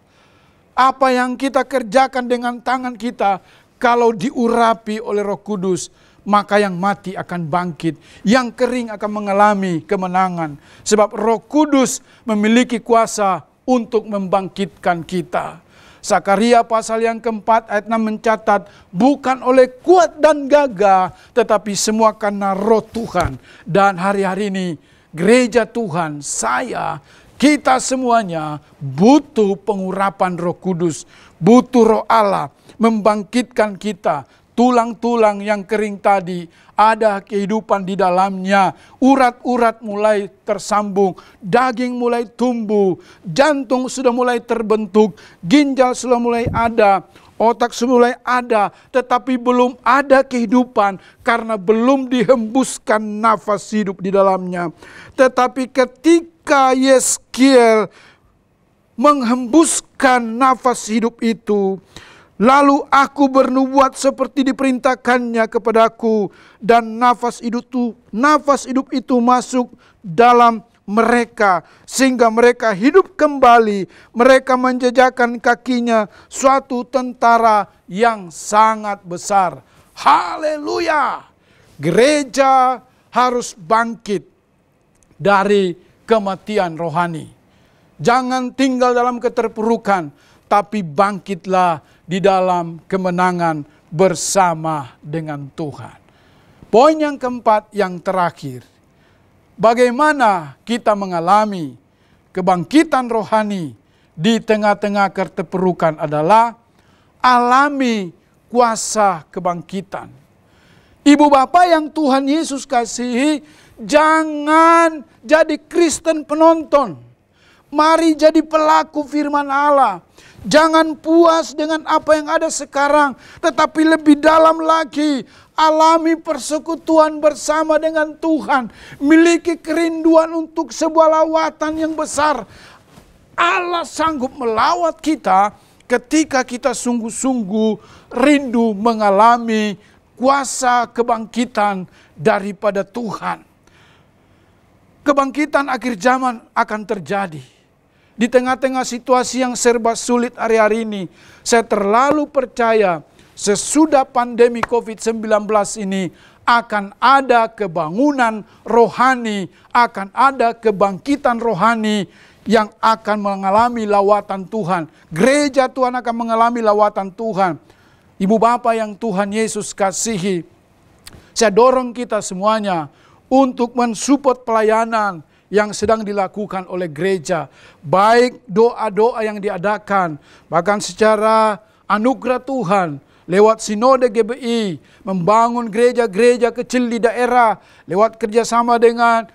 Speaker 1: Apa yang kita kerjakan dengan tangan kita, kalau diurapi oleh Roh Kudus, maka yang mati akan bangkit, yang kering akan mengalami kemenangan. Sebab Roh Kudus memiliki kuasa untuk membangkitkan kita. Zakaria pasal yang keempat ayat 6 mencatat, bukan oleh kuat dan gagah, tetapi semua karena Roh Tuhan. Dan hari-hari ini gereja Tuhan, saya, kita semuanya butuh pengurapan Roh Kudus, butuh Roh Allah membangkitkan kita. Tulang-tulang yang kering tadi ada kehidupan di dalamnya. Urat-urat mulai tersambung, daging mulai tumbuh, jantung sudah mulai terbentuk, ginjal sudah mulai ada, otak sudah mulai ada, tetapi belum ada kehidupan karena belum dihembuskan nafas hidup di dalamnya. Tetapi ketika Yeskiel menghembuskan nafas hidup itu, lalu aku bernubuat seperti diperintahkannya kepadaku, dan nafas hidup itu masuk dalam mereka, sehingga mereka hidup kembali. Mereka menjejakkan kakinya suatu tentara yang sangat besar. Haleluya! Gereja harus bangkit dari kematian rohani. Jangan tinggal dalam keterpurukan, tapi bangkitlah di dalam kemenangan bersama dengan Tuhan. Poin yang keempat, yang terakhir, bagaimana kita mengalami kebangkitan rohani di tengah-tengah keterpurukan adalah alami kuasa kebangkitan. Ibu bapak yang Tuhan Yesus kasihi, jangan jadi Kristen penonton. Mari jadi pelaku firman Allah. Jangan puas dengan apa yang ada sekarang, tetapi lebih dalam lagi. Alami persekutuan bersama dengan Tuhan. Miliki kerinduan untuk sebuah lawatan yang besar. Allah sanggup melawat kita ketika kita sungguh-sungguh rindu mengalami kuasa kebangkitan daripada Tuhan. Kebangkitan akhir zaman akan terjadi. Di tengah-tengah situasi yang serba sulit hari-hari ini, saya terlalu percaya sesudah pandemi COVID-19 ini akan ada kebangunan rohani, akan ada kebangkitan rohani yang akan mengalami lawatan Tuhan. Gereja Tuhan akan mengalami lawatan Tuhan. Ibu bapak yang Tuhan Yesus kasihi, saya dorong kita semuanya untuk mensupport pelayanan yang sedang dilakukan oleh gereja. Baik doa-doa yang diadakan, bahkan secara anugerah Tuhan, lewat sinode GBI, membangun gereja-gereja kecil di daerah, lewat kerjasama dengan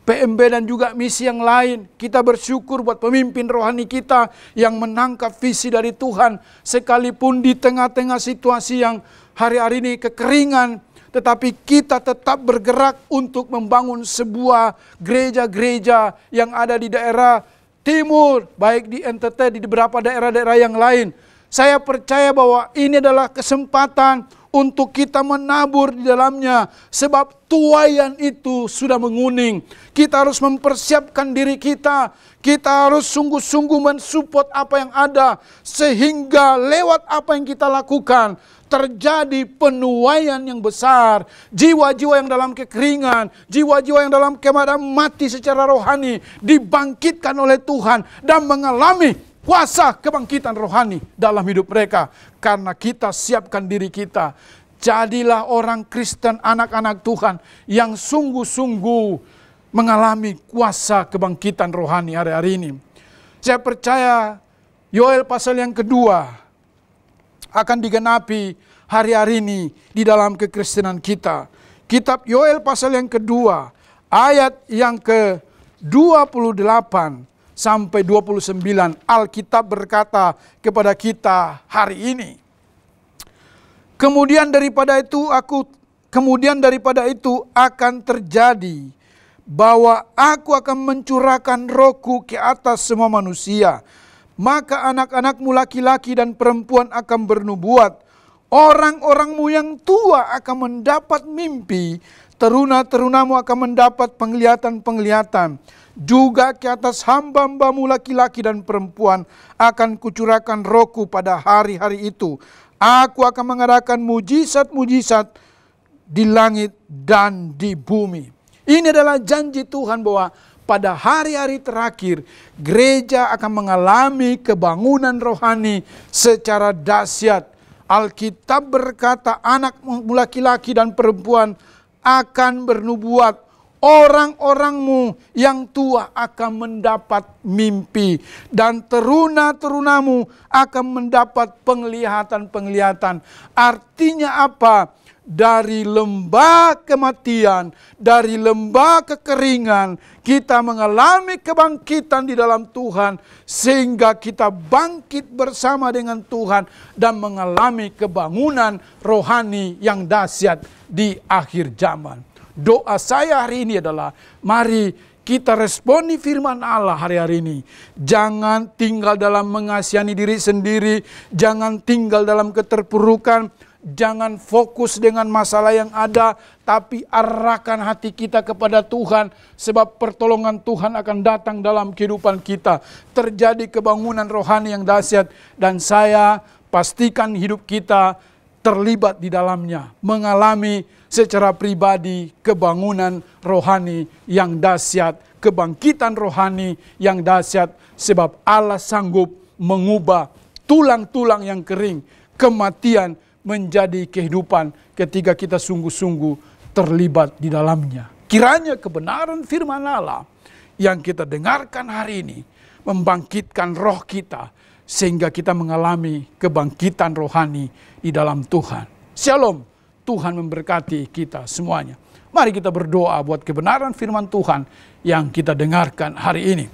Speaker 1: PMB dan juga misi yang lain. Kita bersyukur buat pemimpin rohani kita yang menangkap visi dari Tuhan. Sekalipun di tengah-tengah situasi yang hari-hari ini kekeringan, tetapi kita tetap bergerak untuk membangun sebuah gereja-gereja yang ada di daerah timur, baik di NTT, di beberapa daerah-daerah yang lain. Saya percaya bahwa ini adalah kesempatan untuk kita menabur di dalamnya. Sebab tuaian itu sudah menguning. Kita harus mempersiapkan diri kita. Kita harus sungguh-sungguh mensupport apa yang ada. Sehingga lewat apa yang kita lakukan, terjadi penuaian yang besar. Jiwa-jiwa yang dalam kekeringan, jiwa-jiwa yang dalam keadaan mati secara rohani, dibangkitkan oleh Tuhan dan mengalami kuasa kebangkitan rohani dalam hidup mereka. Karena kita siapkan diri kita. Jadilah orang Kristen, anak-anak Tuhan yang sungguh-sungguh mengalami kuasa kebangkitan rohani hari-hari ini. Saya percaya Yoel pasal yang kedua akan digenapi hari-hari ini di dalam kekristenan kita. Kitab Yoel pasal yang kedua, ayat yang ke-28 sampai 29, Alkitab berkata kepada kita hari ini. Kemudian daripada itu akan terjadi bahwa aku akan mencurahkan rohku ke atas semua manusia. Maka anak-anakmu laki-laki dan perempuan akan bernubuat. Orang-orangmu yang tua akan mendapat mimpi. Teruna-terunamu akan mendapat penglihatan-penglihatan. Juga ke atas hamba-hambamu laki-laki dan perempuan akan kucurahkan rohku pada hari-hari itu. Aku akan mengadakan mujizat-mujizat di langit dan di bumi. Ini adalah janji Tuhan bahwa pada hari-hari terakhir gereja akan mengalami kebangunan rohani secara dahsyat. Alkitab berkata anakmu laki-laki dan perempuan akan bernubuat. Orang-orangmu yang tua akan mendapat mimpi. Dan teruna-terunamu akan mendapat penglihatan-penglihatan. Artinya apa? Dari lembah kematian, dari lembah kekeringan, kita mengalami kebangkitan di dalam Tuhan. Sehingga kita bangkit bersama dengan Tuhan dan mengalami kebangunan rohani yang dahsyat di akhir zaman. Doa saya hari ini adalah, mari kita responi firman Allah hari-hari ini. Jangan tinggal dalam mengasihani diri sendiri, jangan tinggal dalam keterpurukan, jangan fokus dengan masalah yang ada, tapi arahkan hati kita kepada Tuhan, sebab pertolongan Tuhan akan datang dalam kehidupan kita. Terjadi kebangunan rohani yang dahsyat, dan saya pastikan hidup kita terlibat di dalamnya, mengalami secara pribadi kebangunan rohani yang dahsyat, kebangkitan rohani yang dahsyat, sebab Allah sanggup mengubah tulang-tulang yang kering, kematian menjadi kehidupan ketika kita sungguh-sungguh terlibat di dalamnya. Kiranya kebenaran firman Allah yang kita dengarkan hari ini membangkitkan roh kita, sehingga kita mengalami kebangkitan rohani di dalam Tuhan. Shalom, Tuhan memberkati kita semuanya. Mari kita berdoa buat kebenaran firman Tuhan yang kita dengarkan hari ini.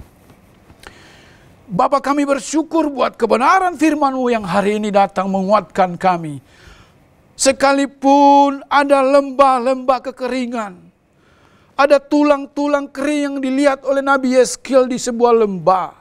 Speaker 1: Bapa, kami bersyukur buat kebenaran firman-Mu yang hari ini datang menguatkan kami. Sekalipun ada lembah-lembah kekeringan, ada tulang-tulang kering yang dilihat oleh Nabi Yeskiel di sebuah lembah.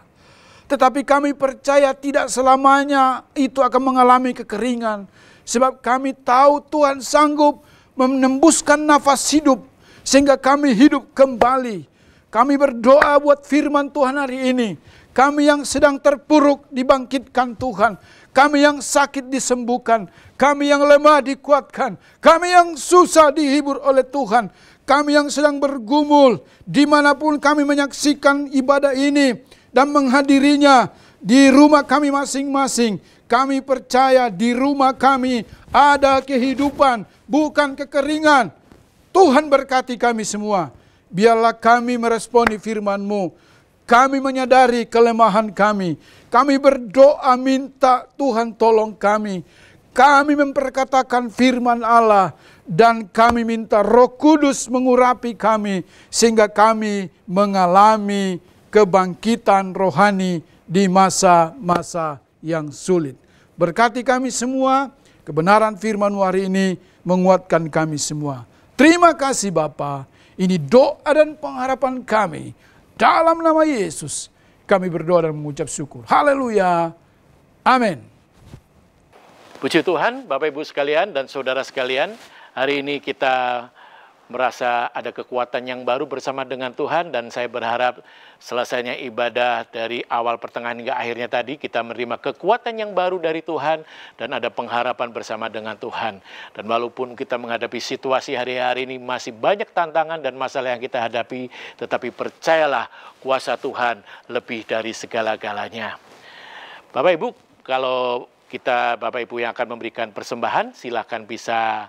Speaker 1: Tetapi kami percaya tidak selamanya itu akan mengalami kekeringan. Sebab kami tahu Tuhan sanggup menembuskan nafas hidup sehingga kami hidup kembali. Kami berdoa buat firman Tuhan hari ini. Kami yang sedang terpuruk dibangkitkan Tuhan. Kami yang sakit disembuhkan. Kami yang lemah dikuatkan. Kami yang susah dihibur oleh Tuhan. Kami yang sedang bergumul dimanapun kami menyaksikan ibadah ini dan menghadirinya di rumah kami masing-masing. Kami percaya di rumah kami ada kehidupan, bukan kekeringan. Tuhan berkati kami semua. Biarlah kami meresponi firman-Mu. Kami menyadari kelemahan kami. Kami berdoa minta Tuhan tolong kami. Kami memperkatakan firman Allah. Dan kami minta Roh Kudus mengurapi kami. Sehingga kami mengalami kebangkitan rohani di masa-masa yang sulit. Berkati kami semua, kebenaran firman-Mu hari ini menguatkan kami semua. Terima kasih Bapa. Ini doa dan pengharapan kami. Dalam nama Yesus kami berdoa dan mengucap syukur. Haleluya. Amin.
Speaker 6: Puji Tuhan, Bapak Ibu sekalian dan saudara sekalian. Hari ini kita merasa ada kekuatan yang baru bersama dengan Tuhan, dan saya berharap selesainya ibadah dari awal pertengahan hingga akhirnya tadi kita menerima kekuatan yang baru dari Tuhan dan ada pengharapan bersama dengan Tuhan. Dan walaupun kita menghadapi situasi hari-hari ini masih banyak tantangan dan masalah yang kita hadapi, tetapi percayalah kuasa Tuhan lebih dari segala-galanya. Bapak Ibu, kalau kita Bapak Ibu yang akan memberikan persembahan, silakan bisa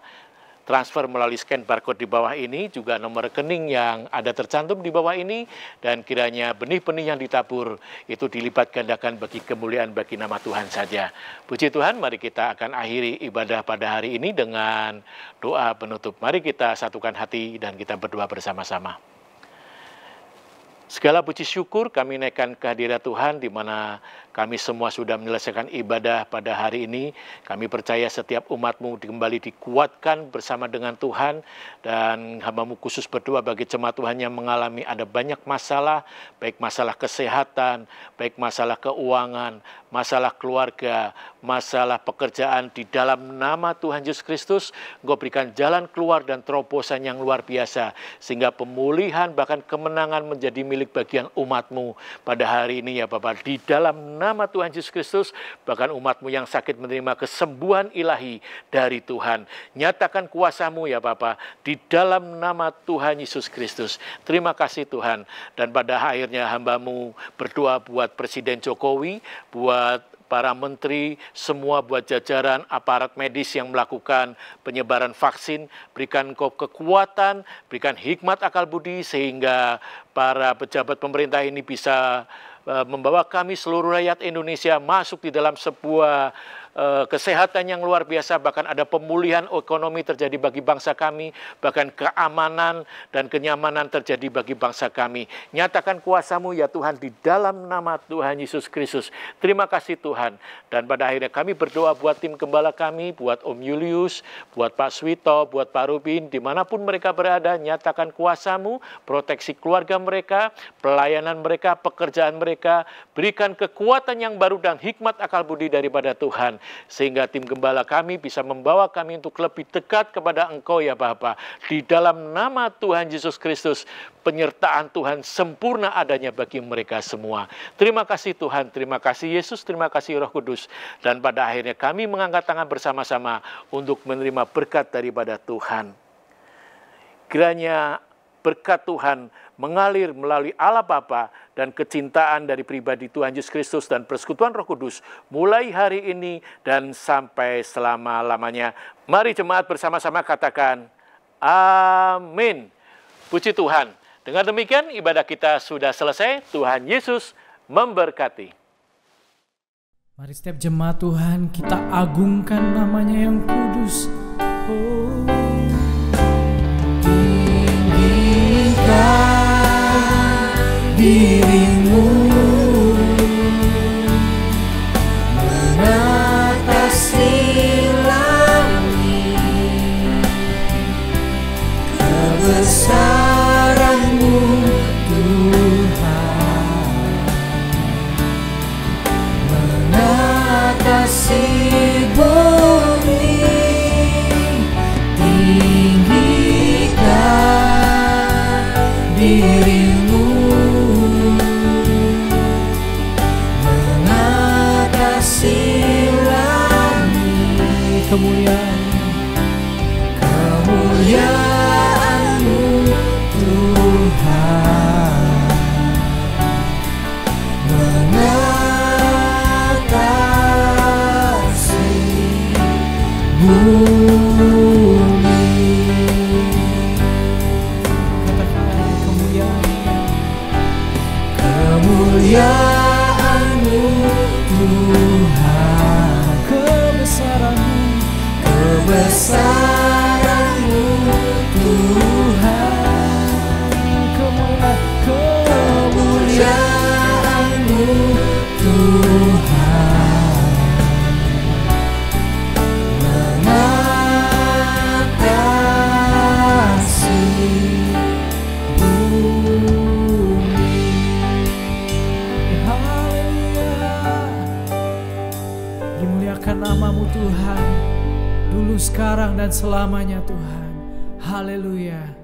Speaker 6: transfer melalui scan barcode di bawah ini, juga nomor rekening yang ada tercantum di bawah ini, dan kiranya benih-benih yang ditabur itu dilipat gandakan bagi kemuliaan bagi nama Tuhan saja. Puji Tuhan, mari kita akan akhiri ibadah pada hari ini dengan doa penutup. Mari kita satukan hati dan kita berdoa bersama-sama. Segala puji syukur kami naikkan kehadirat Tuhan di mana kami semua sudah menyelesaikan ibadah pada hari ini. Kami percaya setiap umat-Mu kembali dikuatkan bersama dengan Tuhan. Dan hamba-Mu khusus berdoa bagi jemaat Tuhan yang mengalami ada banyak masalah. Baik masalah kesehatan, baik masalah keuangan, masalah keluarga, masalah pekerjaan. Di dalam nama Tuhan Yesus Kristus, Engkau berikan jalan keluar dan terobosan yang luar biasa. Sehingga pemulihan bahkan kemenangan menjadi milik bagian umat-Mu pada hari ini ya Bapak. Di dalam nama Tuhan Yesus Kristus, bahkan umat-Mu yang sakit menerima kesembuhan ilahi dari Tuhan. Nyatakan kuasa-Mu ya Bapak, di dalam nama Tuhan Yesus Kristus. Terima kasih Tuhan. Dan pada akhirnya hamba-Mu berdoa buat Presiden Jokowi, buat para menteri, semua buat jajaran aparat medis yang melakukan penyebaran vaksin. Berikan Engkau kekuatan, berikan hikmat akal budi sehingga para pejabat pemerintah ini bisa membawa kami seluruh rakyat Indonesia masuk di dalam sebuah kesehatan yang luar biasa, bahkan ada pemulihan ekonomi terjadi bagi bangsa kami, bahkan keamanan dan kenyamanan terjadi bagi bangsa kami. Nyatakan kuasa-Mu ya Tuhan di dalam nama Tuhan Yesus Kristus. Terima kasih Tuhan. Dan pada akhirnya kami berdoa buat tim gembala kami, buat Om Julius, buat Pak Swito, buat Pak Rubin, dimanapun mereka berada. Nyatakan kuasa-Mu, proteksi keluarga mereka, pelayanan mereka, pekerjaan mereka. Berikan kekuatan yang baru dan hikmat akal budi daripada Tuhan, sehingga tim gembala kami bisa membawa kami untuk lebih dekat kepada Engkau ya Bapa. Di dalam nama Tuhan Yesus Kristus, penyertaan Tuhan sempurna adanya bagi mereka semua. Terima kasih Tuhan, terima kasih Yesus, terima kasih Roh Kudus. Dan pada akhirnya kami mengangkat tangan bersama-sama untuk menerima berkat daripada Tuhan. Kiranya berkat Tuhan mengalir melalui Allah Bapa dan kecintaan dari pribadi Tuhan Yesus Kristus dan persekutuan Roh Kudus mulai hari ini dan sampai selama-lamanya. Mari jemaat bersama-sama katakan amin. Puji Tuhan. Dengan demikian ibadah kita sudah selesai. Tuhan Yesus memberkati.
Speaker 5: Mari setiap jemaat Tuhan kita agungkan namanya yang kudus. Oh, tinggikan dirimu mengatasi langit, kebesaran-Mu Tuhan mengatasi bumi. Tinggikan dirimu mengatasi langit, kemuliaan-Mu Tuhan mengatasi bumi. Katakan kemuliaan-Mu Tuhan, kebesaran-Mu Tuhan, kemuliaan-Mu Tuhan mengatasi bumi. Haleluya, dimuliakan nama-Mu Tuhan, dulu, sekarang, dan selamanya Tuhan. Haleluya.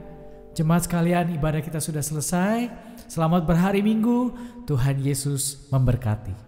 Speaker 5: Jemaat sekalian, ibadah kita sudah selesai. Selamat berhari Minggu. Tuhan Yesus memberkati.